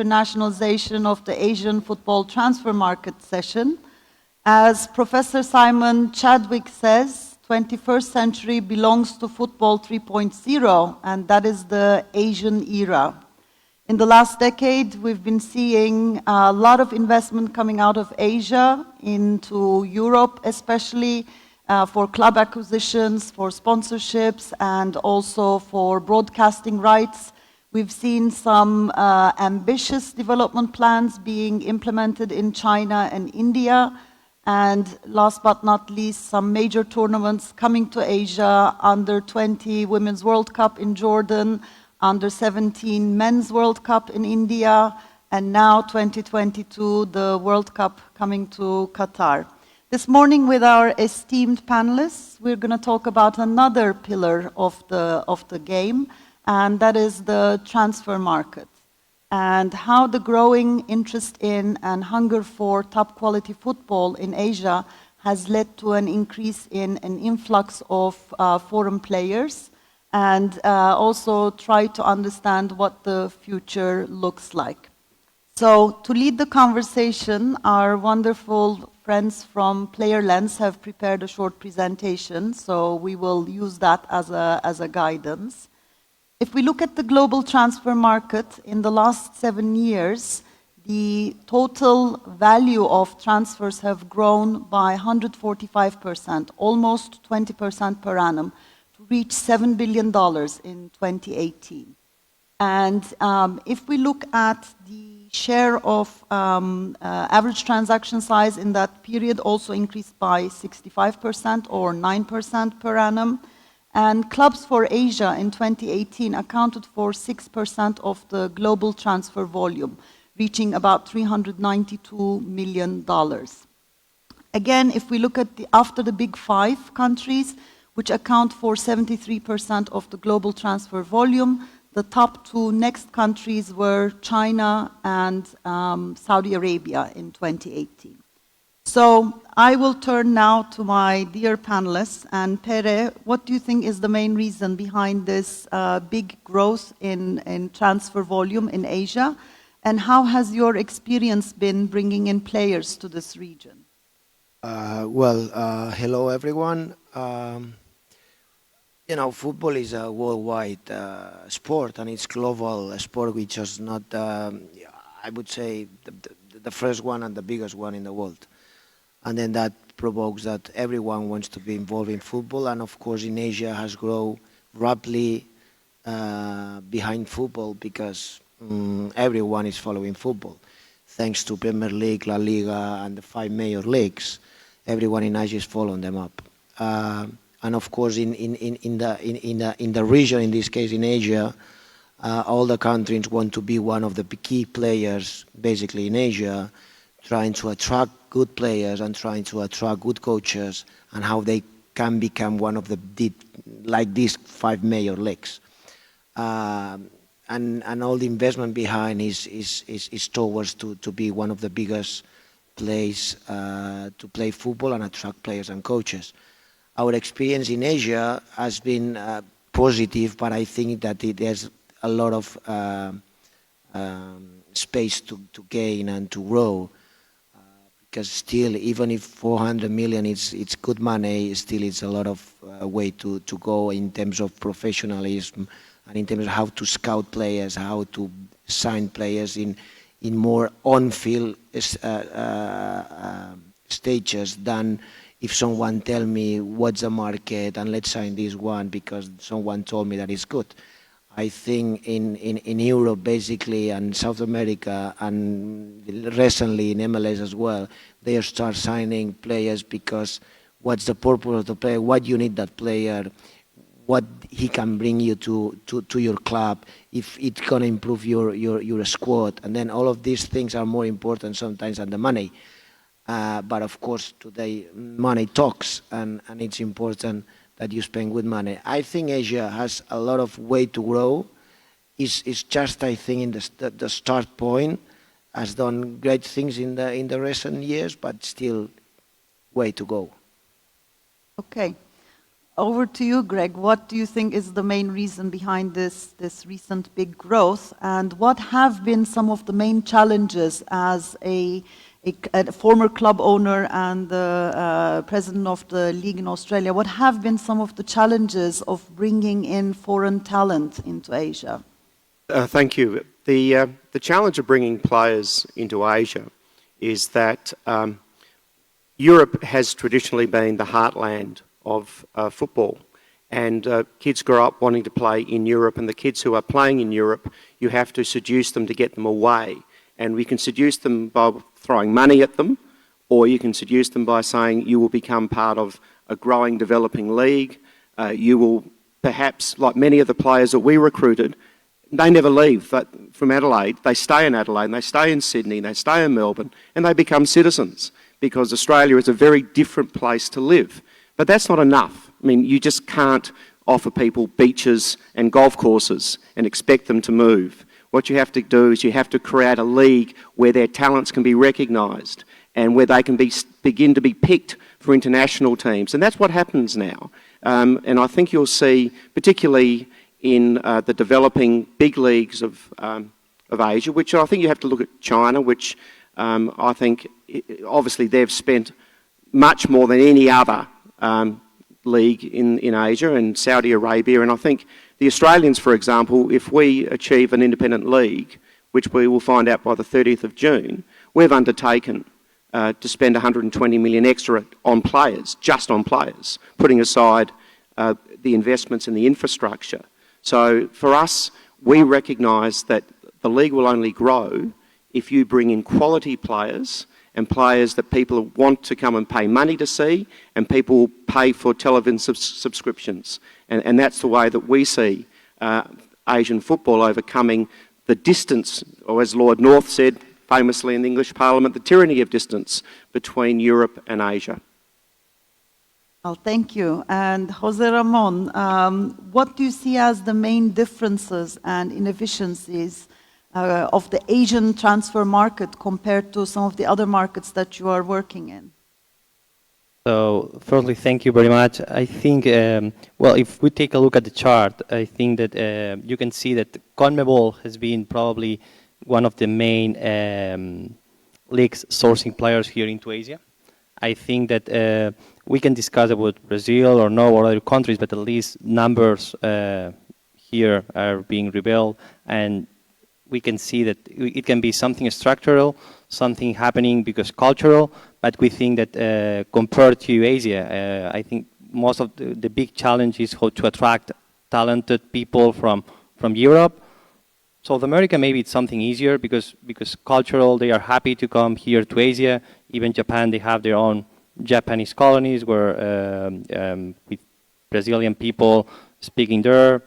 Internationalization of the Asian Football Transfer Market session. As Professor Simon Chadwick says, 21st century belongs to football 3.0, and that is the Asian era. In the last decade, we've been seeing a lot of investment coming out of Asia into Europe, especially for club acquisitions, for sponsorships, and also for broadcasting rights. We've seen some ambitious development plans being implemented in China and India. And last but not least, some major tournaments coming to Asia: Under-20 Women's World Cup in Jordan, Under-17 Men's World Cup in India, and now 2022, the World Cup coming to Qatar. This morning with our esteemed panelists, we're going to talk about another pillar of the game, and that is the transfer market, and how the growing interest in and hunger for top quality football in Asia has led to an increase in an influx of foreign players, and also try to understand what the future looks like. So to lead the conversation, our wonderful friends from Player Lens have prepared a short presentation, so we will use that as a guidance. If we look at the global transfer market, in the last 7 years, the total value of transfers have grown by 145%, almost 20% per annum, to reach $7 billion in 2018. And if we look at the share of average transaction size in that period, also increased by 65% or 9% per annum. And clubs for Asia in 2018 accounted for 6% of the global transfer volume, reaching about $392 million. Again, if we look at after the big 5 countries, which account for 73% of the global transfer volume, the top 2 next countries were China and Saudi Arabia in 2018. So I will turn now to my dear panelists. And Pere, what do you think is the main reason behind this big growth in transfer volume in Asia? And how has your experience been bringing in players to this region? Hello everyone. You know, football is a worldwide sport, and it's global sport, which is not, I would say, the first one and the biggest one in the world. And then that provokes that everyone wants to be involved in football, and of course in Asia has grown rapidly behind football because everyone is following football. Thanks to Premier League, La Liga, and the 5 major leagues, everyone in Asia is following them up. And of course in the region, in this case in Asia, all the countries want to be one of the key players basically in Asia, trying to attract good players and trying to attract good coaches, and how they can become one of like these 5 major leagues. And all the investment behind is towards to be one of the biggest place to play football and attract players and coaches. Our experience in Asia has been positive, but I think that there's a lot of space to gain and to grow. Because still, even if 400 million it's good money, still it's a lot of way to go in terms of professionalism and in terms of how to scout players, how to sign players in more on-field stages than if someone tell me what's the market and let's sign this one because someone told me that it's good. I think in Europe basically and South America and recently in MLS as well, they start signing players because what's the purpose of the player, what you need that player, what he can bring you to your club, if it's going to improve your squad. And then all of these things are more important sometimes than the money. But of course today money talks, and it's important that you spend good money. I think Asia has a lot of way to grow. It's just, I think, in the start point, has done great things in the recent years, but still way to go. Okay. over to you, Greg. What do you think is the main reason behind this recent big growth? And what have been some of the main challenges as a former club owner and the president of the league in Australia? What have been some of the challenges of bringing in foreign talent into Asia? Thank you. The challenge of bringing players into Asia is that Europe has traditionally been the heartland of football, and kids grow up wanting to play in Europe, and the kids who are playing in Europe, you have to seduce them to get them away. And we can seduce them by throwing money at them, or you can seduce them by saying you will become part of a growing, developing league. You will perhaps, like many of the players that we recruited, they never leave from Adelaide. They stay in Adelaide, and they stay in Sydney, and they stay in Melbourne, and they become citizens, because Australia is a very different place to live. But that's not enough. I mean, you just can't offer people beaches and golf courses and expect them to move. What you have to do is you have to create a league where their talents can be recognised and where they can begin to be picked for international teams. And that's what happens now. And I think you'll see, particularly in the developing big leagues of Asia, which I think you have to look at China, which I think obviously they've spent much more than any other league in Asia, and Saudi Arabia. And I think the Australians, for example, if we achieve an independent league, which we will find out by the 30th of June, we've undertaken to spend 120 million extra on players, just on players, putting aside the investments in the infrastructure. So for us, we recognise that the league will only grow if you bring in quality players and players that people want to come and pay money to see, and people will pay for television subscriptions. And that's the way that we see Asian football overcoming the distance, or as Lord North said famously in the English Parliament, the tyranny of distance between Europe and Asia. Well, thank you. And José Ramón, what do you see as the main differences and inefficiencies of the Asian transfer market compared to some of the other markets that you are working in? So, firstly, thank you very much. I think, well, if we take a look at the chart, I think that you can see that CONMEBOL has been probably one of the main leagues sourcing players here into Asia. I think that we can discuss about Brazil or no or other countries, but at least numbers here are being revealed, and we can see that it can be something structural, something happening because cultural, but we think that compared to Asia, I think most of the big challenge is how to attract talented people from Europe. South America, maybe it's something easier because cultural, they are happy to come here to Asia. Even Japan, they have their own Japanese colonies where with Brazilian people speaking there,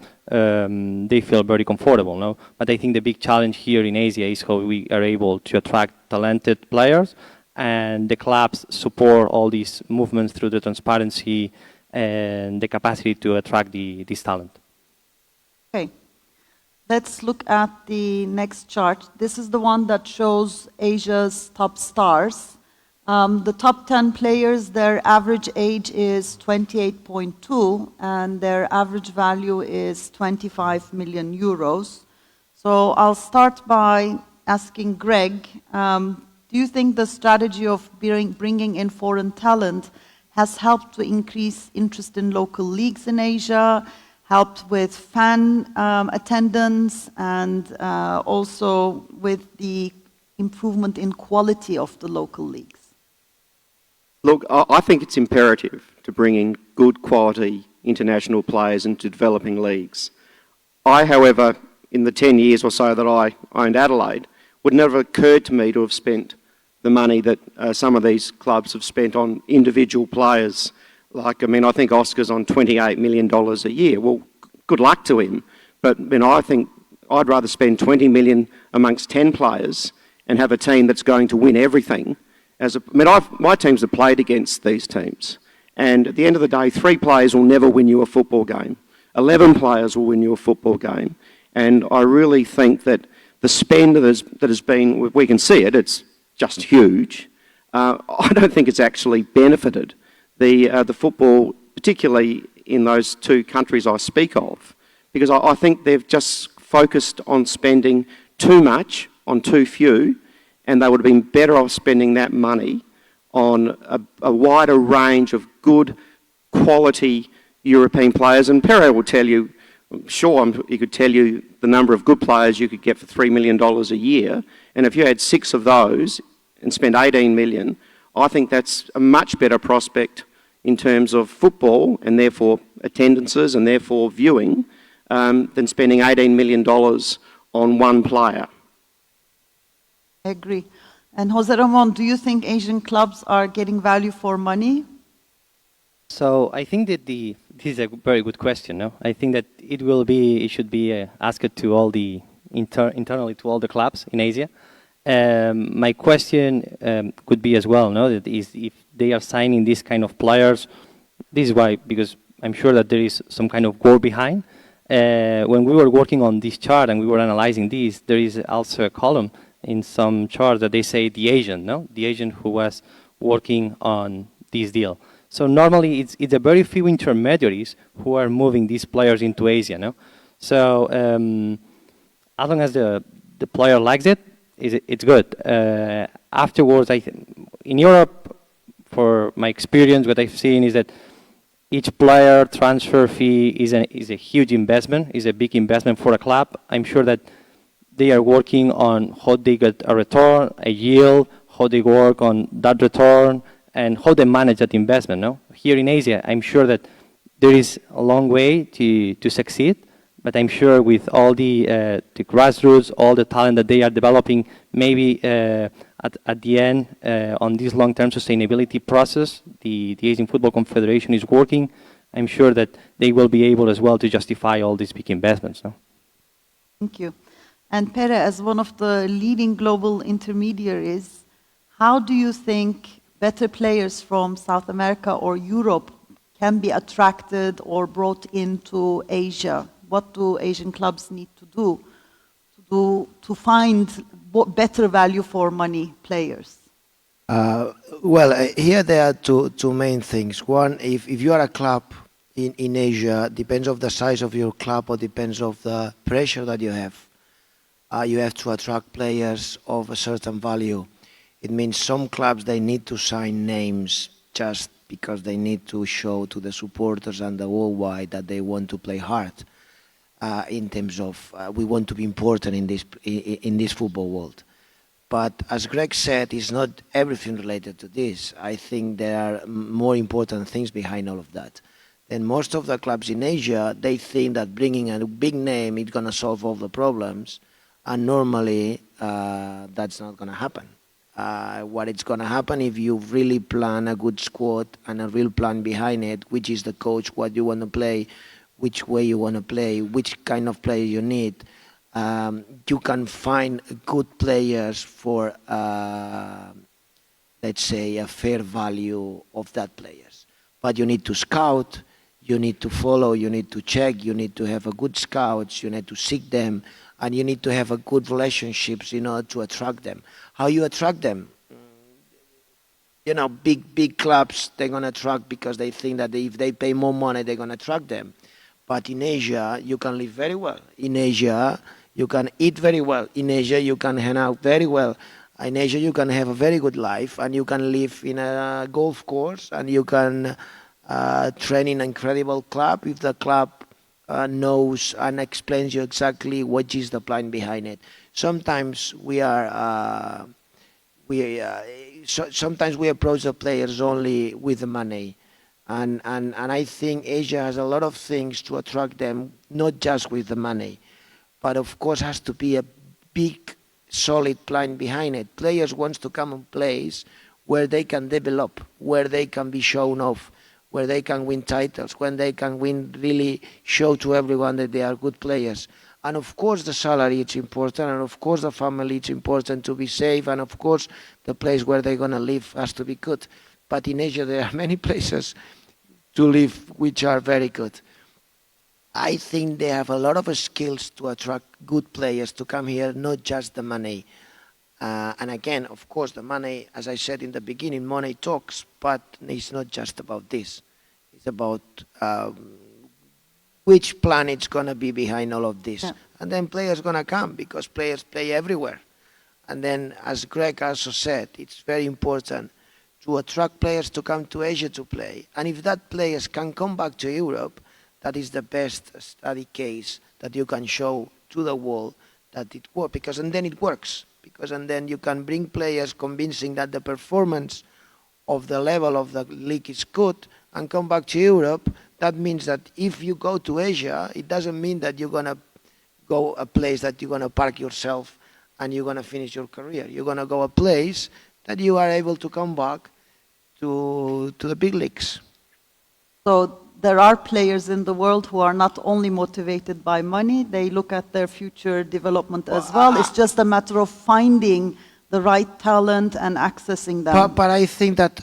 they feel very comfortable, no? But I think the big challenge here in Asia is how we are able to attract talented players, and the clubs support all these movements through the transparency and the capacity to attract this talent. Okay. Let's look at the next chart. This is the one that shows Asia's top stars. The top 10 players, their average age is 28.2 and their average value is 25 million euros. So I'll start by asking Greg, do you think the strategy of bringing in foreign talent has helped to increase interest in local leagues in Asia, helped with fan attendance, and also with the improvement in quality of the local leagues? Look, I think it's imperative to bring in good quality international players into developing leagues. I, however, in the 10 years or so that I owned Adelaide, would never have occurred to me to have spent the money that some of these clubs have spent on individual players. Like, I mean, I think Oscar's on $28 million a year. Well, good luck to him. But I think I'd rather spend 20 million amongst 10 players and have a team that's going to win everything. My teams have played against these teams. And at the end of the day, 3 players will never win you a football game. 11 players will win you a football game. And I really think that the spend that has been, we can see it, it's just huge. I don't think it's actually benefited the football, particularly in those two countries I speak of, because I think they've just focused on spending too much on too few, and they would have been better off spending that money on a wider range of good quality European players. And Pere will tell you, I'm sure he could tell you the number of good players you could get for $3 million a year, and if you had 6 of those and spent 18 million, I think that's a much better prospect in terms of football and therefore attendances and therefore viewing than spending $18 million on one player. I agree. And José Ramón, do you think Asian clubs are getting value for money? So I think that this is a very good question. No, I think that it should be asked to all the internally to all the clubs in Asia. My question could be as well, no, that is if they are signing these kind of players. This is why, because I'm sure that there is some kind of goal behind. When we were working on this chart and we were analyzing this, there is also a column in some charts that they say the agent who was working on this deal. So normally it's a very few intermediaries who are moving these players into Asia, no? So as long as the player likes it, it's good. Afterwards, in Europe, for my experience, what I've seen is that each player transfer fee is a huge investment, is a big investment for a club. I'm sure that they are working on how they get a return, a yield, how they work on that return, and how they manage that investment. No? Here in Asia, I'm sure that there is a long way to succeed, but I'm sure with all the grassroots, all the talent that they are developing, maybe at the end, on this long-term sustainability process, the Asian Football Confederation is working. I'm sure that they will be able as well to justify all these big investments. No? Thank you. And Pere, as one of the leading global intermediaries, how do you think better players from South America or Europe can be attracted or brought into Asia? What do Asian clubs need to do to find better value for money players? Here there are two main things. One, if you are a club in Asia, depends on the size of your club or depends on the pressure that you have. You have to attract players of a certain value. It means some clubs, they need to sign names just because they need to show to the supporters and the worldwide that they want to play hard. In terms of we want to be important in this football world. But as Greg said, it's not everything related to this. I think there are more important things behind all of that. And most of the clubs in Asia, they think that bringing a big name is going to solve all the problems. And normally, that's not going to happen. What it's going to happen if you really plan a good squad and a real plan behind it, which is the coach, what you want to play, which way you want to play, which kind of player you need, you can find good players for, let's say, a fair value of that players. But you need to scout, you need to follow, you need to check, you need to have a good scouts, you need to seek them, and you need to have a good relationships in order to attract them. How you attract them? You know, big clubs, they're going to attract because they think that if they pay more money, they're going to attract them. But in Asia, you can live very well. In Asia, you can eat very well. In Asia, you can hang out very well. In Asia, you can have a very good life, and you can live in a golf course, and you can train in an incredible club if the club knows and explains you exactly what is the plan behind it. Sometimes sometimes we approach the players only with the money. And I think Asia has a lot of things to attract them, not just with the money, but of course has to be a big, solid plan behind it. Players want to come and place where they can develop, where they can be shown off, where they can win titles, when they can really show to everyone that they are good players. And of course the salary is important, and of course the family is important to be safe, and of course the place where they're going to live has to be good. But in Asia, there are many places to live which are very good. I think they have a lot of skills to attract good players to come here, not just the money. And again, of course, the money, as I said in the beginning, money talks, but it's not just about this. It's about which planet's going to be behind all of this. Yeah. And then players going to come because players play everywhere. And then, as Greg also said, it's very important to attract players to come to Asia to play. And if that players can come back to Europe, that is the best study case that you can show to the world that it works. Because and then it works. Because and then you can bring players convincing that the performance of the level of the league is good and come back to Europe. That means that if you go to Asia, it doesn't mean that you're going to go a place that you're going to park yourself and you're going to finish your career. You're going to go a place that you are able to come back to the big leagues. So there are players in the world who are not only motivated by money, they look at their future development as well. It's just a matter of finding the right talent and accessing them. But I think that,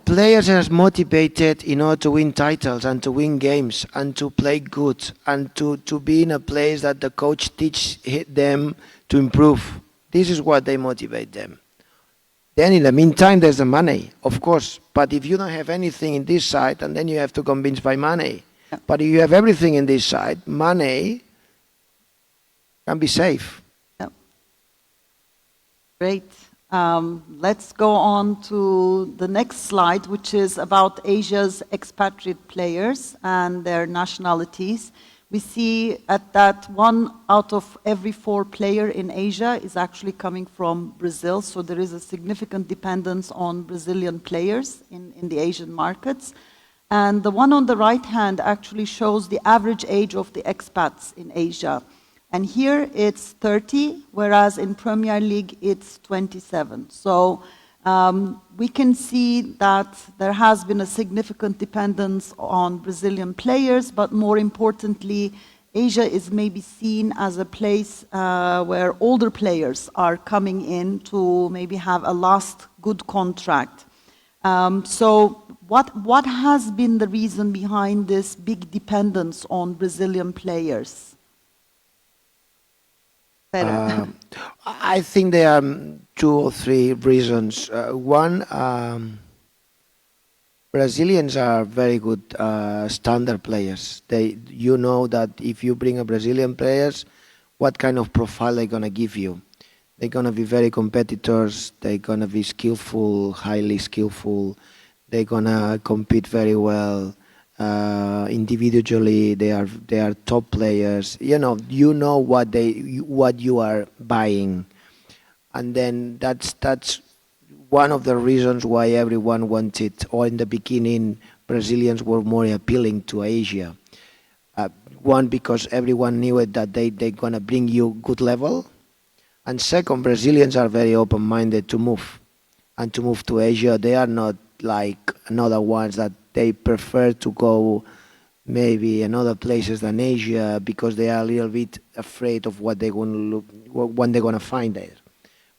players are motivated in order to win titles and to win games and to play good and to be in a place that the coach teach them to improve. This is what they motivate them. Then in the meantime, there's the money, of course. But if you don't have anything in this side, and then you have to convince by money. Yeah. But if you have everything in this side, money can be safe. Yeah. Great. Let's go on to the next slide, which is about Asia's expatriate players and their nationalities. We see that 1 out of every 4 players in Asia is actually coming from Brazil. So there is a significant dependence on Brazilian players in the Asian markets. And the one on the right hand actually shows the average age of the expats in Asia. And here it's 30, whereas in Premier League it's 27. So we can see that there has been a significant dependence on Brazilian players, but more importantly, Asia is maybe seen as a place where older players are coming in to maybe have a last good contract. So what has been the reason behind this big dependence on Brazilian players? Pere. I think there are 2 or 3 reasons. One, Brazilians are very good standard players. You know that if you bring a Brazilian players, what kind of profile they're going to give you. They're going to be very competitors. They're going to be skillful, highly skillful. They're going to compete very well. Individually, they are top players. You know what you are buying, and then that's one of the reasons why everyone wanted, or in the beginning, Brazilians were more appealing to Asia. One, because everyone knew it that they're gonna bring you good level, and second, Brazilians are very open-minded to move to Asia. They are not like another ones that they prefer to go maybe in other places than Asia because they are a little bit afraid of what they're going to find there.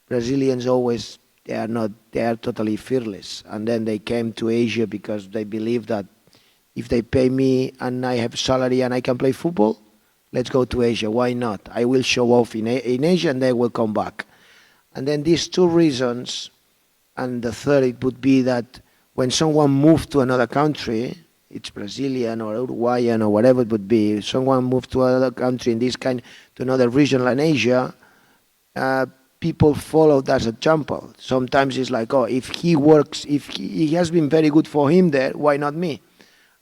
Brazilians always, they are totally fearless. And then they came to Asia because they believe that if they pay me and I have salary and I can play football, let's go to Asia. Why not? I will show off in Asia and they will come back. And then these 2 reasons, and the third it would be that when someone moves to another country, it's Brazilian or Uruguayan or whatever it would be, someone moves to another country in this kind, to another region like Asia, people follow that as an example. Sometimes it's like, if he works, if he has been very good for him there, why not me?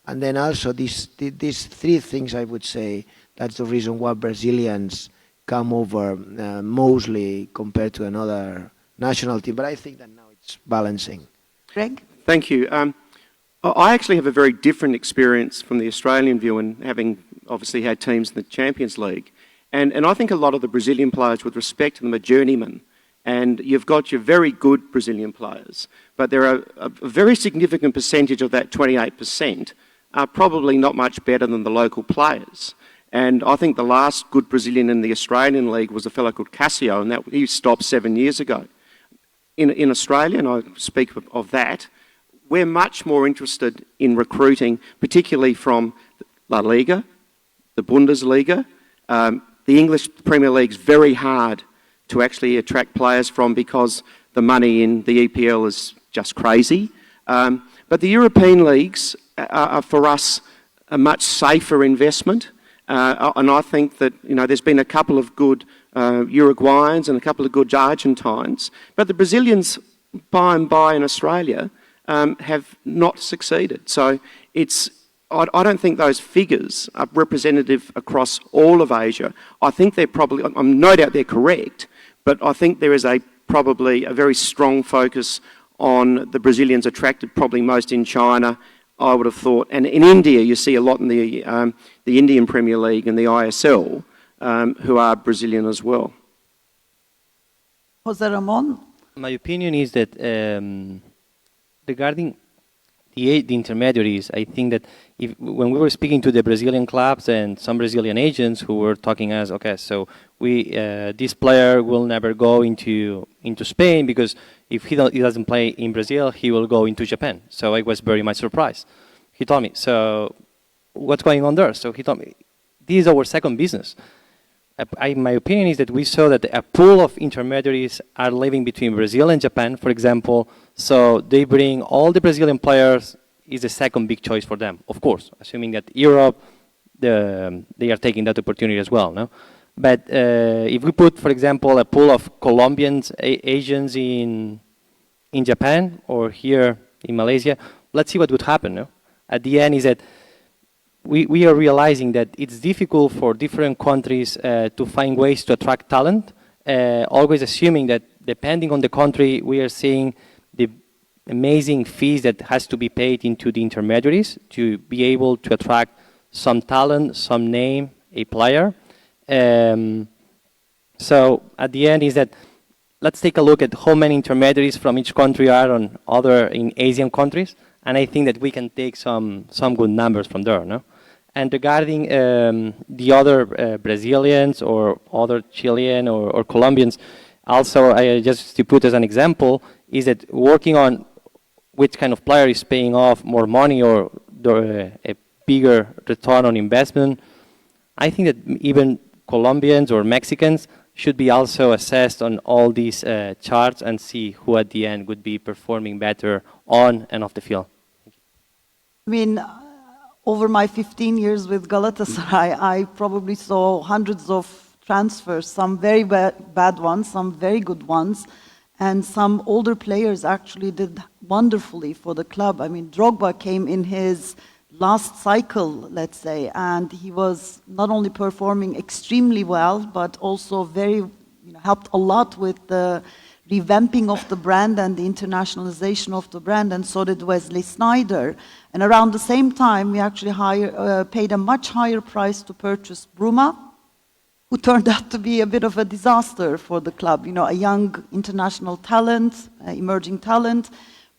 And then also these 3 things, I would say, that's the reason why Brazilians come over mostly compared to another national team. But I think that now it's balancing. Greg? Thank you. I actually have a very different experience from the Australian view, and having obviously had teams in the Champions League. And I think a lot of the Brazilian players, with respect to them, are journeymen. And you've got your very good Brazilian players, but there are a very significant percentage of that 28% are probably not much better than the local players. And I think the last good Brazilian in the Australian League was a fellow called Cassio, and he stopped 7 years ago. In Australia, and I speak of that, we're much more interested in recruiting, particularly from La Liga, the Bundesliga. The English Premier League is very hard to actually attract players from because the money in the EPL is just crazy. But the European leagues are for us a much safer investment. And I think that, there's been a couple of good Uruguayans and a couple of good Argentines, but the Brazilians, by and by in Australia, have not succeeded. So I don't think those figures are representative across all of Asia. I think they're probably, I'm no doubt they're correct, but I think there is probably a very strong focus on the Brazilians attracted probably most in China, I would have thought. And in India, you see a lot in the Indian Premier League and the ISL, who are Brazilian as well. José Ramón? My opinion is that regarding the intermediaries, I think that when we were speaking to the Brazilian clubs and some Brazilian agents who were talking as, okay, so this player will never go into Spain because if he doesn't play in Brazil, he will go into Japan. So I was very much surprised. He told me, so what's going on there? So he told me, this is our second business. My opinion is that we saw that a pool of intermediaries are living between Brazil and Japan, for example. So they bring all the Brazilian players is the second big choice for them, of course, assuming that Europe, they are taking that opportunity as well. No? But if we put, for example, a pool of Colombians, Asians in Japan or here in Malaysia, let's see what would happen. No? At the end is that we are realizing that it's difficult for different countries to find ways to attract talent, always assuming that depending on the country, we are seeing the amazing fees that has to be paid into the intermediaries to be able to attract some talent, some name, a player. So at the end is that let's take a look at how many intermediaries from each country are in Asian countries, and I think that we can take some good numbers from there, no? And regarding the other Brazilians or other Chilean or Colombians, also just to put as an example, is that working on which kind of player is paying off more money or a bigger return on investment, I think that even Colombians or Mexicans should be also assessed on all these charts and see who at the end would be performing better on and off the field. I mean, over my 15 years with Galatasaray, I probably saw hundreds of transfers, some very bad ones, some very good ones, and some older players actually did wonderfully for the club. I mean, Drogba came in his last cycle, let's say, and he was not only performing extremely well, but also helped a lot with the revamping of the brand and the internationalization of the brand, and so did Wesley Sneijder. And around the same time, we actually paid a much higher price to purchase Bruma, who turned out to be a bit of a disaster for the club. A young international talent, emerging talent,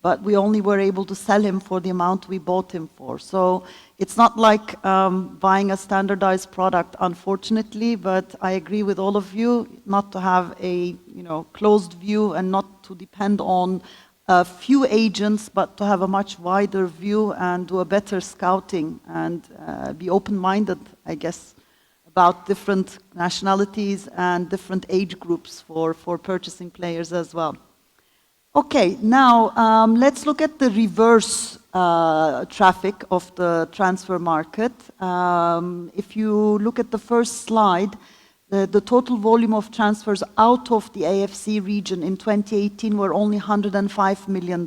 but we only were able to sell him for the amount we bought him for. So it's not like buying a standardized product, unfortunately, but I agree with all of you, not to have a closed view and not to depend on a few agents, but to have a much wider view and do a better scouting and be open-minded, I guess, about different nationalities and different age groups for purchasing players as well. Okay, now let's look at the reverse traffic of the transfer market. If you look at the first slide, the total volume of transfers out of the AFC region in 2018 were only $105 million.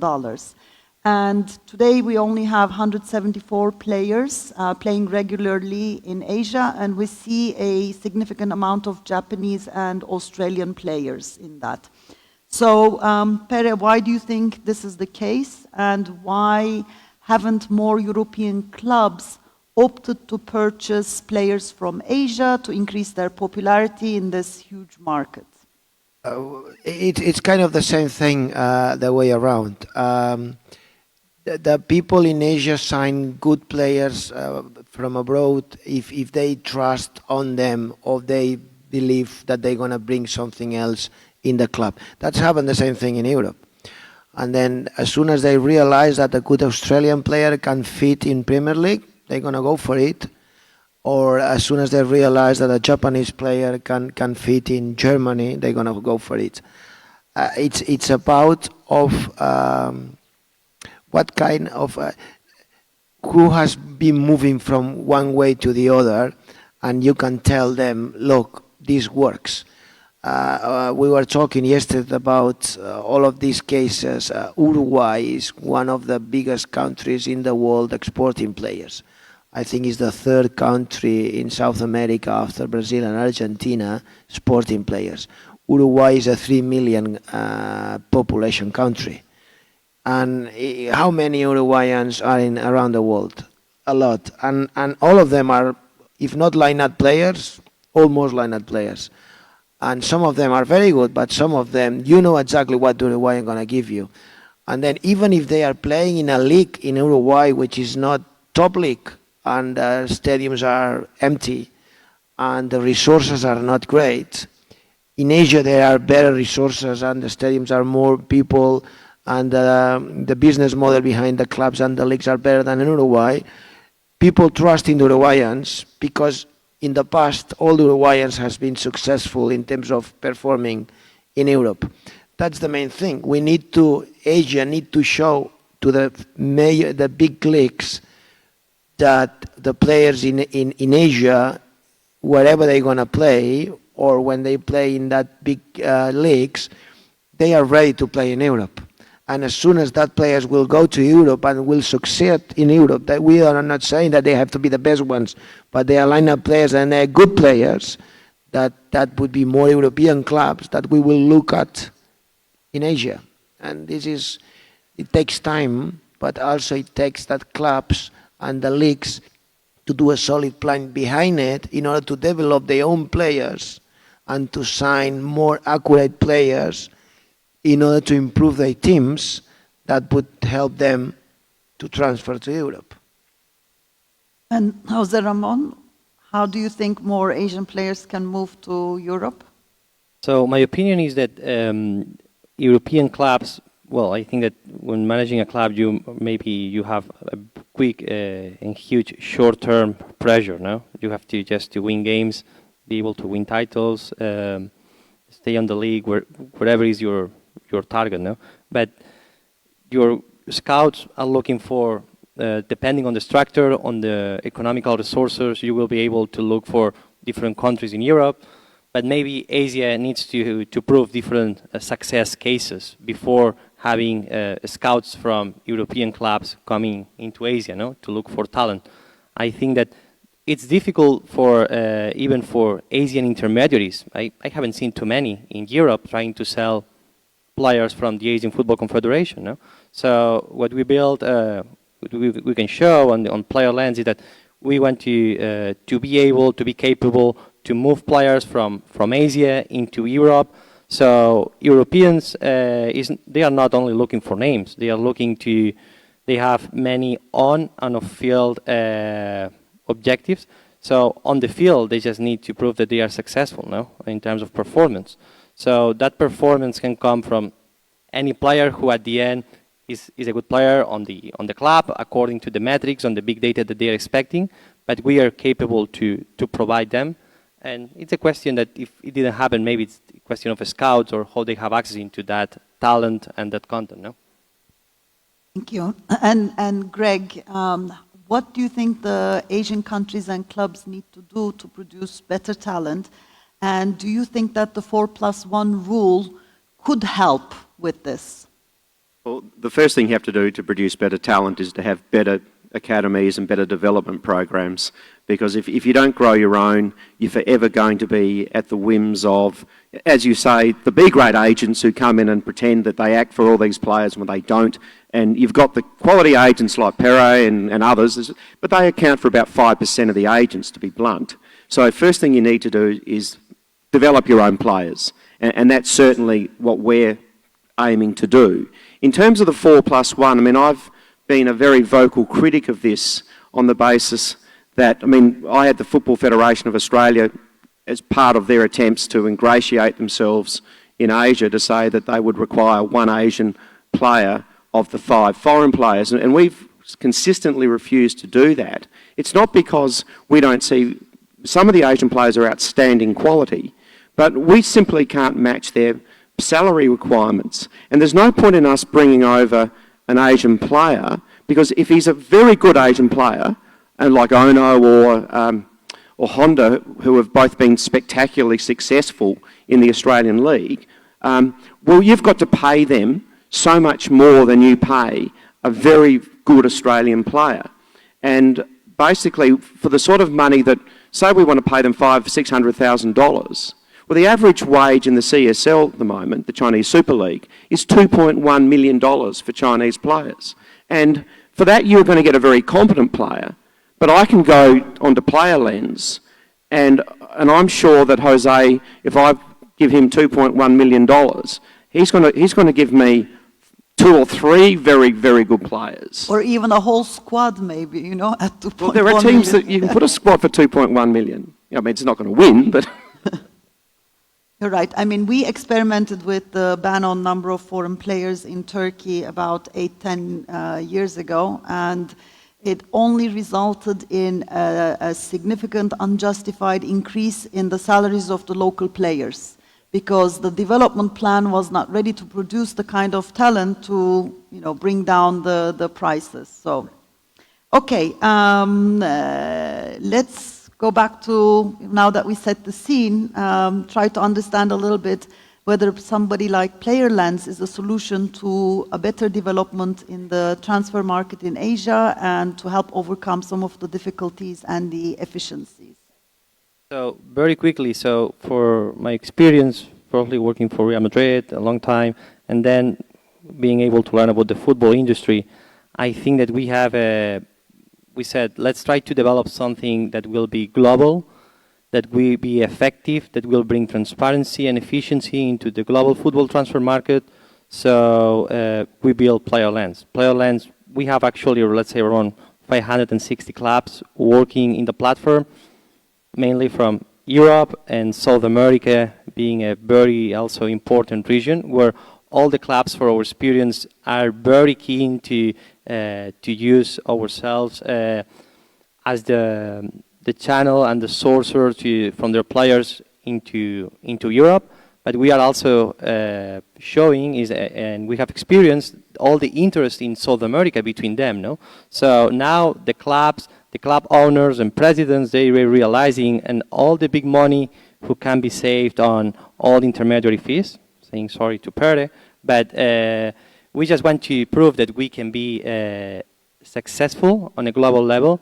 And today we only have 174 players playing regularly in Asia, and we see a significant amount of Japanese and Australian players in that. So, Pere, why do you think this is the case, and why haven't more European clubs opted to purchase players from Asia to increase their popularity in this huge market? It's kind of the same thing the way around. The people in Asia sign good players from abroad if they trust on them or they believe that they're going to bring something else in the club. That's happened the same thing in Europe. And then as soon as they realize that a good Australian player can fit in Premier League, they're going to go for it. Or as soon as they realize that a Japanese player can fit in Germany, they're going to go for it. It's about what kind of, who has been moving from one way to the other, and you can tell them, look, this works. We were talking yesterday about all of these cases. Uruguay is one of the biggest countries in the world exporting players. I think it's the third country in South America after Brazil and Argentina exporting players. Uruguay is a 3 million population country. And how many Uruguayans are around the world? A lot. And all of them are, if not line-up players, almost line-up players. And some of them are very good, but some of them, you know exactly what Uruguay is going to give you. And then even if they are playing in a league in Uruguay, which is not top league, and the stadiums are empty, and the resources are not great, in Asia there are better resources, and the stadiums are more people, and the business model behind the clubs and the leagues are better than in Uruguay. People trust in the Uruguayans because in the past, all the Uruguayans has been successful in terms of performing in Europe. That's the main thing. Asia need to show to the big leagues that the players in Asia, wherever they're going to play, or when they play in that big leagues, they are ready to play in Europe. And as soon as that players will go to Europe and will succeed in Europe, that we are not saying that they have to be the best ones, but they are lineup players and they're good players, that would be more European clubs that we will look at in Asia. And it takes time, but also it takes that clubs and the leagues to do a solid plan behind it in order to develop their own players and to sign more accurate players in order to improve their teams that would help them to transfer to Europe. And José Ramón, how do you think more Asian players can move to Europe? So my opinion is that European clubs, well, I think that when managing a club, you have a quick and huge short-term pressure, no? You have to just to win games, be able to win titles, stay on the league, wherever is your target, no? But your scouts are looking for, depending on the structure, on the economical resources, you will be able to look for different countries in Europe, but maybe Asia needs to prove different success cases before having scouts from European clubs coming into Asia, no, to look for talent. I think that it's difficult for even for Asian intermediaries. I haven't seen too many in Europe trying to sell players from the Asian Football Confederation. No? So what we built, we can show on Player Lens is that we want to be able, to be capable to move players from Asia into Europe. So Europeans, they are not only looking for names, they are looking to, they have many on and off-field objectives. So on the field, they just need to prove that they are successful, no, in terms of performance. So that performance can come from any player who at the end is a good player on the club according to the metrics, on the big data that they are expecting, but we are capable to provide them. And it's a question that if it didn't happen, maybe it's a question of a scouts or how they have access into that talent and that content, no? Thank you. And Greg, what do you think the Asian countries and clubs need to do to produce better talent? And do you think that the 4+1 rule could help with this? Well, the first thing you have to do to produce better talent is to have better academies and better development programs. Because if you don't grow your own, you're forever going to be at the whims of, as you say, the B-grade agents who come in and pretend that they act for all these players when they don't. And you've got the quality agents like Pere and others, but they account for about 5% of the agents, to be blunt. So first thing you need to do is develop your own players. And that's certainly what we're aiming to do. In terms of the 4+1, I mean, I've been a very vocal critic of this on the basis that, I mean, I had the Football Federation of Australia as part of their attempts to ingratiate themselves in Asia to say that they would require one Asian player of the 5 foreign players. And we've consistently refused to do that. It's not because we don't see, some of the Asian players are outstanding quality, but we simply can't match their salary requirements. And there's no point in us bringing over an Asian player, because if he's a very good Asian player, and like Ono or Honda, who have both been spectacularly successful in the Australian League, well, you've got to pay them so much more than you pay a very good Australian player. And basically, for the sort of money that, say we want to pay them $500,000-$600,000, well, the average wage in the CSL at the moment, the Chinese Super League, is $2.1 million for Chinese players. And for that, you're going to get a very competent player. But I can go onto Player Lens, and I'm sure that José, if I give him $2.1 million, he's going to give me 2 or 3 very, very good players. Or even a whole squad, maybe, you know, at 2.1 Well, there are teams that you can put a squad for 2.1 million. I mean, it's not going to win, but... You're right. I mean, we experimented with the ban on number of foreign players in Turkey about 8-10 years ago, and it only resulted in a significant unjustified increase in the salaries of the local players, because the development plan was not ready to produce the kind of talent to, you know, bring down the prices. So, okay, let's go back to, now that we set the scene, try to understand a little bit whether somebody like Player Lens is a solution to a better development in the transfer market in Asia and to help overcome some of the difficulties and the efficiencies. So very quickly, so for my experience, probably working for Real Madrid a long time, and then being able to learn about the football industry, I think that we have we said, let's try to develop something that will be global, that will be effective, that will bring transparency and efficiency into the global football transfer market. So we built Player Lens. Player Lens, we have actually, let's say, around 560 clubs working in the platform, mainly from Europe and South America, being a very also important region where all the clubs, for our experience, are very keen to use ourselves as the channel and the sourcer from their players into Europe. But we are also showing and we have experienced all the interest in South America between them. No, so now the club owners and presidents, they are realizing, and all the big money who can be saved on all intermediary fees. Saying sorry to Pere, but we just want to prove that we can be successful on a global level.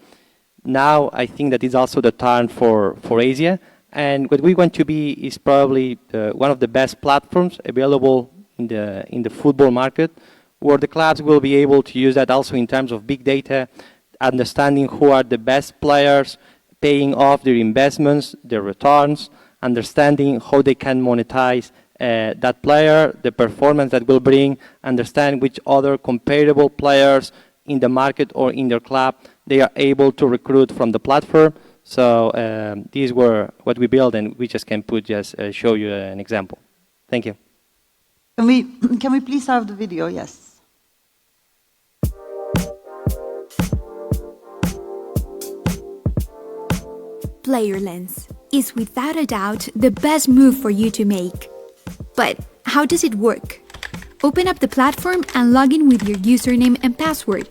Now I think that is also the turn for Asia, and what we want to be is probably one of the best platforms available in the football market, where the clubs will be able to use that also in terms of big data, understanding who are the best players, paying off their investments, their returns, understanding how they can monetize that player, the performance that will bring, understand which other comparable players in the market or in their club they are able to recruit from the platform. So these were what we built, and we just can show you an example. Thank you. Can we please have the video? Yes. Player Lens is without a doubt the best move for you to make. But how does it work? Open up the platform and log in with your username and password.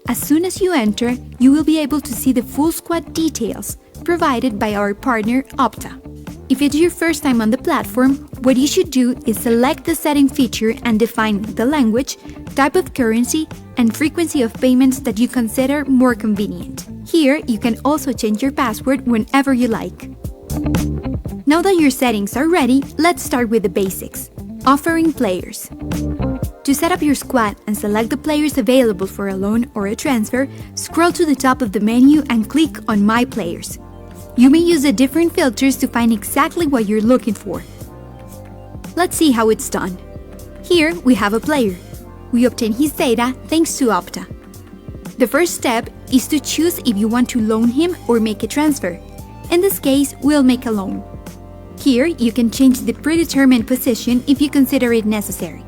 As soon as you enter, you will be able to see the full squad details provided by our partner Opta. If it's your first time on the platform, what you should do is select the setting feature and define the language, type of currency, and frequency of payments that you consider more convenient. Here, you can also change your password whenever you like. Now that your settings are ready, let's start with the basics. Offering players. To set up your squad and select the players available for a loan or a transfer, scroll to the top of the menu and click on My Players. You may use the different filters to find exactly what you're looking for. Let's see how it's done. Here we have a player. We obtain his data thanks to Opta. The first step is to choose if you want to loan him or make a transfer. In this case, we'll make a loan. Here you can change the predetermined position if you consider it necessary.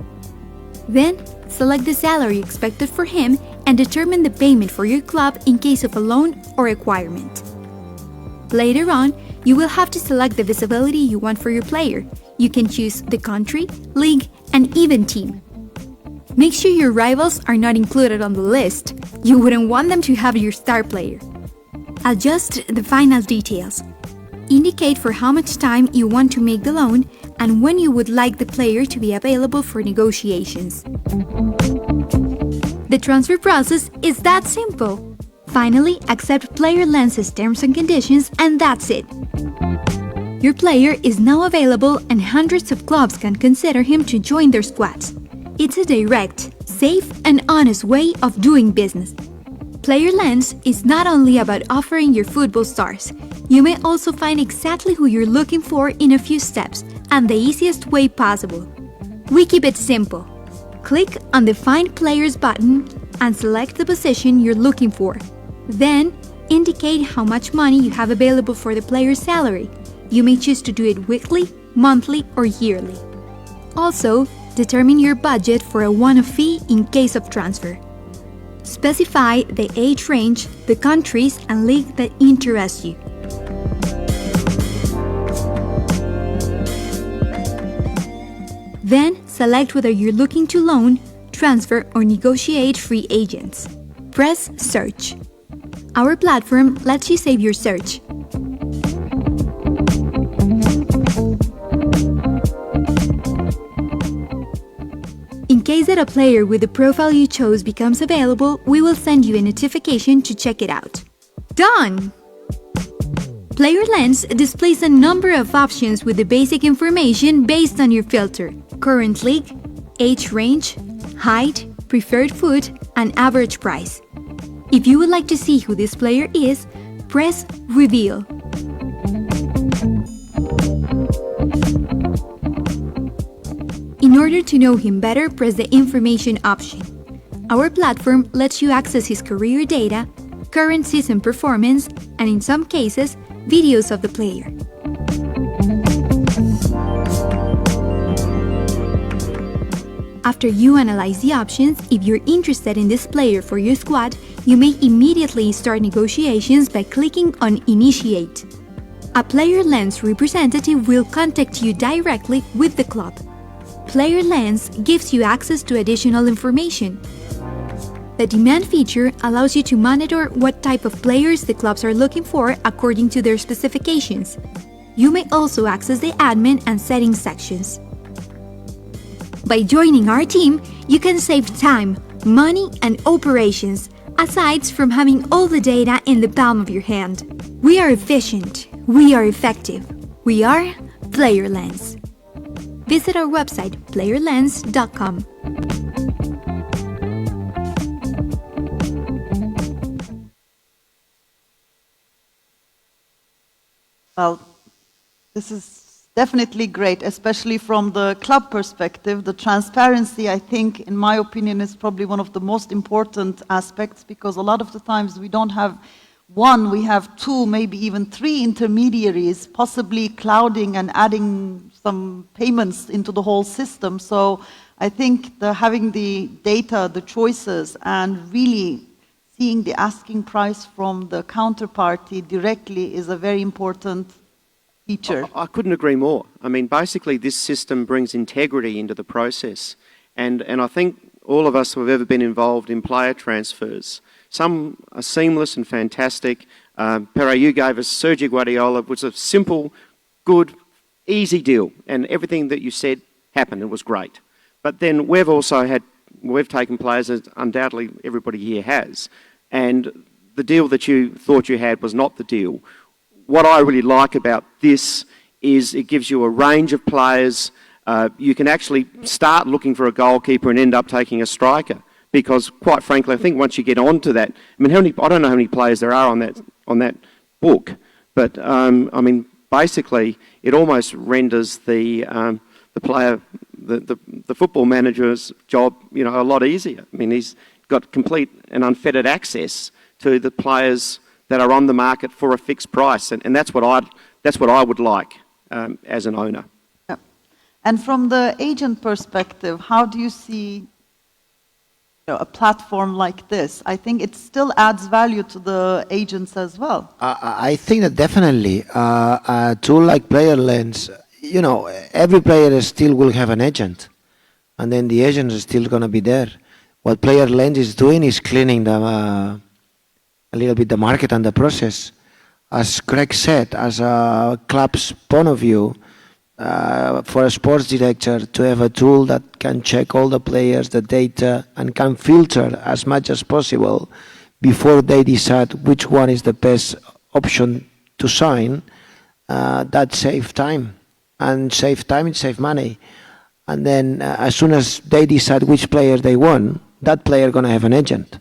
Then, select the salary expected for him and determine the payment for your club in case of a loan or acquirement. Later on, you will have to select the visibility you want for your player. You can choose the country, league, and even team. Make sure your rivals are not included on the list. You wouldn't want them to have your star player. Adjust the final details. Indicate for how much time you want to make the loan and when you would like the player to be available for negotiations. The transfer process is that simple. Finally, accept player Lens's terms and conditions, and that's it. Your player is now available and hundreds of clubs can consider him to join their squads. It's a direct, safe, and honest way of doing business. Player Lens is not only about offering your football stars. You may also find exactly who you're looking for in a few steps and the easiest way possible. We keep it simple. Click on the Find Players button and select the position you're looking for. Then, indicate how much money you have available for the player's salary. You may choose to do it weekly, monthly, or yearly. Also, determine your budget for a one-off fee in case of transfer. Specify the age range, the countries, and league that interest you. Then, select whether you're looking to loan, transfer, or negotiate free agents. Press Search. Our platform lets you save your search. In case that a player with the profile you chose becomes available, we will send you a notification to check it out. Done! Player Lens displays a number of options with the basic information based on your filter: current league, age range, height, preferred food, and average price. If you would like to see who this player is, press Reveal. In order to know him better, press the Information option. Our platform lets you access his career data, current season performance, and in some cases, videos of the player. After you analyze the options, if you're interested in this player for your squad, you may immediately start negotiations by clicking on Initiate. A Player Lens representative will contact you directly with the club. Player Lens gives you access to additional information. The demand feature allows you to monitor what type of players the clubs are looking for according to their specifications. You may also access the admin and settings sections. By joining our team, you can save time, money, and operations, aside from having all the data in the palm of your hand. We are efficient. We are effective. We are Player Lens. Visit our website, playerlens.com. Well, this is definitely great, especially from the club perspective. The transparency, I think, in my opinion, is probably one of the most important aspects, because a lot of the times we don't have one, we have two, maybe even three intermediaries, possibly clouding and adding some payments into the whole system. So I think having the data, the choices, and really seeing the asking price from the counterparty directly is a very important feature. I couldn't agree more. I mean, basically, this system brings integrity into the process. And I think all of us who have ever been involved in player transfers, some are seamless and fantastic. Pere, you gave us Sergio Guardiola. It was a simple, good, easy deal. And everything that you said happened. It was great. But then we've taken players, as undoubtedly everybody here has, and the deal that you thought you had was not the deal. What I really like about this is it gives you a range of players. You can actually start looking for a goalkeeper and end up taking a striker, because quite frankly, I think once you get onto that, I mean, I don't know how many players there are on that book, but I mean, basically, it almost renders the player, the football manager's job, you know, a lot easier. I mean, he's got complete and unfettered access to the players that are on the market for a fixed price, and that's what I would like as an owner. Yeah. And from the agent perspective, how do you see a platform like this? I think it still adds value to the agents as well. I think that definitely a tool like Player Lens, you know, every player still will have an agent. and then the agent is still going to be there. What player lens is doing is cleaning the, a little bit the market and the process. As Greg said, as a club's point of view, for a sports director to have a tool that can check all the players, the data, and can filter as much as possible before they decide which one is the best option to sign, that saves time. And save time, it saves money. And then as soon as they decide which player they want, that player going to have an agent.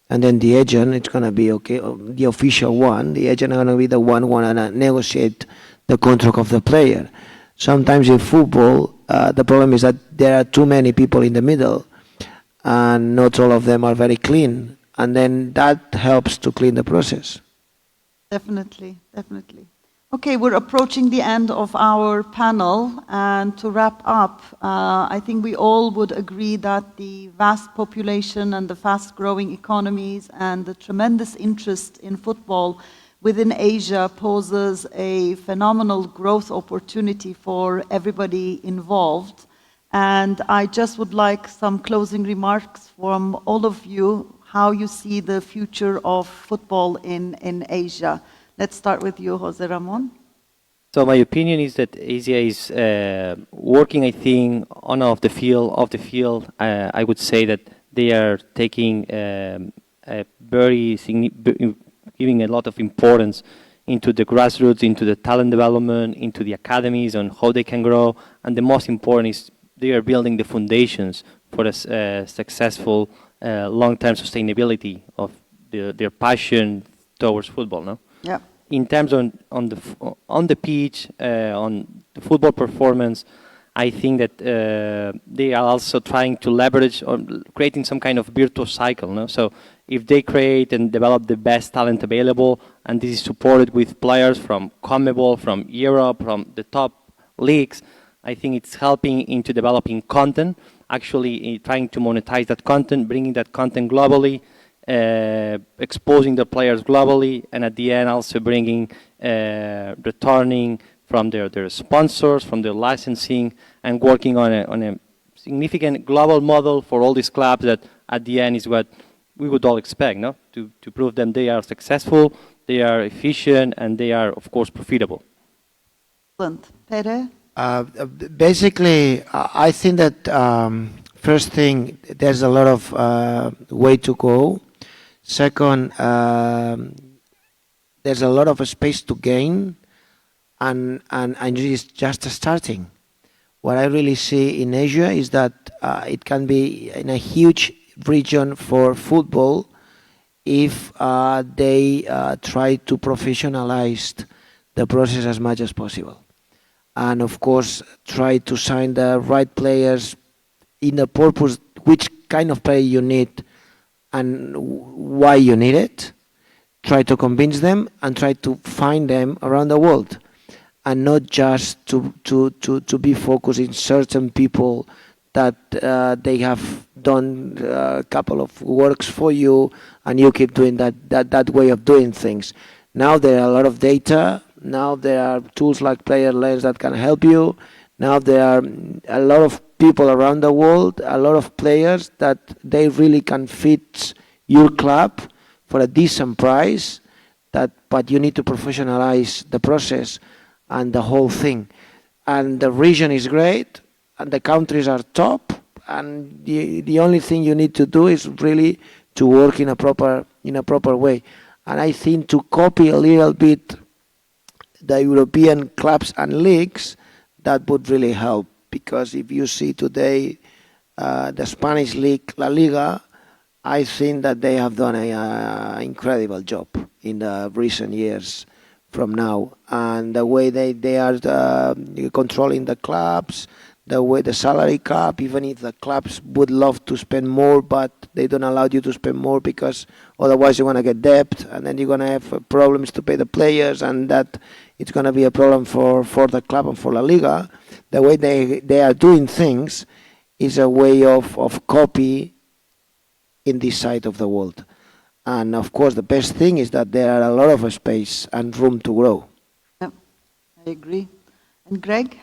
And then the agent, it's going to be okay, the official one, the agent is going to be the one want to negotiate the contract of the player. Sometimes in football, the problem is that there are too many people in the middle, and not all of them are very clean. And then that helps to clean the process. Definitely, definitely. Okay, we're approaching the end of our panel, and to wrap up, I think we all would agree that the vast population and the fast-growing economies and the tremendous interest in football within Asia poses a phenomenal growth opportunity for everybody involved. And I just would like some closing remarks from all of you, how you see the future of football in Asia. Let's start with you, José Ramón. So my opinion is that Asia is working, I think, on off the field. Off the field, I would say that they are taking a very giving a lot of importance into the grassroots, into the talent development, into the academies, on how they can grow. And the most important is they are building the foundations for a successful long-term sustainability of their passion towards football. No. Yeah. In terms on the pitch, on the football performance, I think that they are also trying to leverage on creating some kind of virtuous cycle. No? So if they create and develop the best talent available, and this is supported with players from CONMEBOL, from Europe, from the top leagues, I think it's helping into developing content, actually trying to monetize that content, bringing that content globally, exposing the players globally, and at the end also bringing, returning from their sponsors, from their licensing, and working on a significant global model for all these clubs that at the end is what we would all expect, no? To prove them they are successful, they are efficient, and they are, of course, profitable. Excellent. Pere? Basically, I think that first thing, there's a lot of way to go. Second, there's a lot of space to gain, and it's just starting. What I really see in Asia is that it can be in a huge region for football if they try to professionalize the process as much as possible. And of course, try to sign the right players in the purpose, which kind of player you need and why you need it. Try to convince them and try to find them around the world, and not just to be focused in certain people that they have done a couple of works for you and you keep doing that way of doing things. Now there are a lot of data. Now there are tools like Player Lens that can help you. Now there are a lot of people around the world, a lot of players that they really can fit your club for a decent price, but you need to professionalize the process and the whole thing. And the region is great, and the countries are top, and the only thing you need to do is really to work in a proper way. And I think to copy a little bit the European clubs and leagues, that would really help, because if you see today the Spanish league, La Liga, I think that they have done an incredible job in the recent years from now, and the way they are controlling the clubs, the way the salary cap, even if the clubs would love to spend more, but they don't allow you to spend more because otherwise you're going to get debt, and then you're going to have problems to pay the players, and that it's going to be a problem for the club and for La Liga. The way they are doing things is a way of copy in this side of the world. And of course, the best thing is that there are a lot of space and room to grow. Yeah, I agree. And Greg?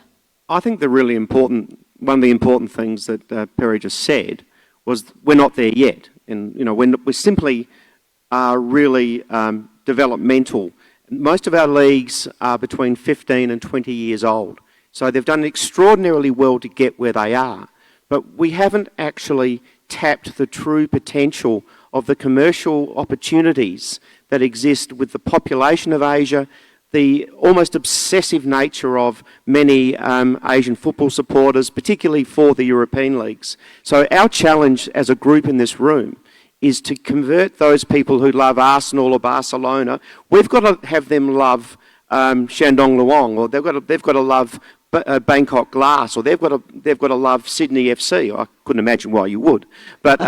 I think the really important one of the important things that Pere just said was we're not there yet. And, we simply are really developmental. Most of our leagues are between 15 and 20 years old. So they've done extraordinarily well to get where they are. But we haven't actually tapped the true potential of the commercial opportunities that exist with the population of Asia, the almost obsessive nature of many Asian football supporters, particularly for the European leagues. So our challenge as a group in this room is to convert those people who love Arsenal or Barcelona. We've got to have them love Shandong Luang, or they've got to love Bangkok Glass, or they've got to love Sydney FC. I couldn't imagine why you would, but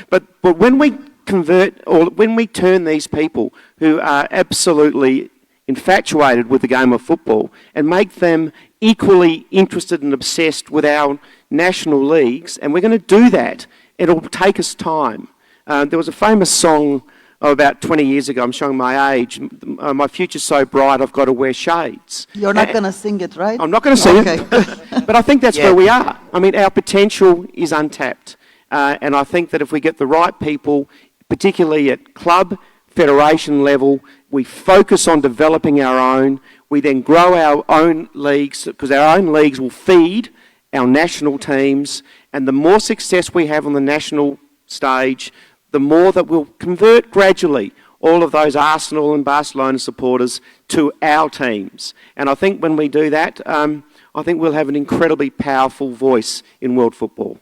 but when we convert, or when we turn these people who are absolutely infatuated with the game of football and make them equally interested and obsessed with our national leagues, and we're going to do that, it'll take us time. There was a famous song about 20 years ago, I'm showing my age, my future's so bright I've got to wear shades. You're not going to sing it, right? I'm not going to sing it, but I think that's where we are. I mean, our potential is untapped. And I think that if we get the right people, particularly at club, federation level, we focus on developing our own, we then grow our own leagues, because our own leagues will feed our national teams, and the more success we have on the national stage, the more that we'll convert gradually all of those Arsenal and Barcelona supporters to our teams. And I think when we do that, I think we'll have an incredibly powerful voice in world football.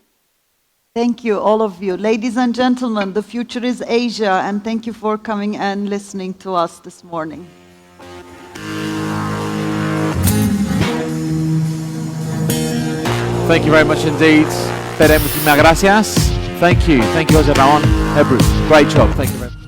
Thank you, all of you. Ladies and gentlemen, the future is Asia, and thank you for coming and listening to us this morning. Thank you very much indeed. Pere, muchísimas gracias. Thank you, José, Ramón, Ebru. Great job. Thank you very much.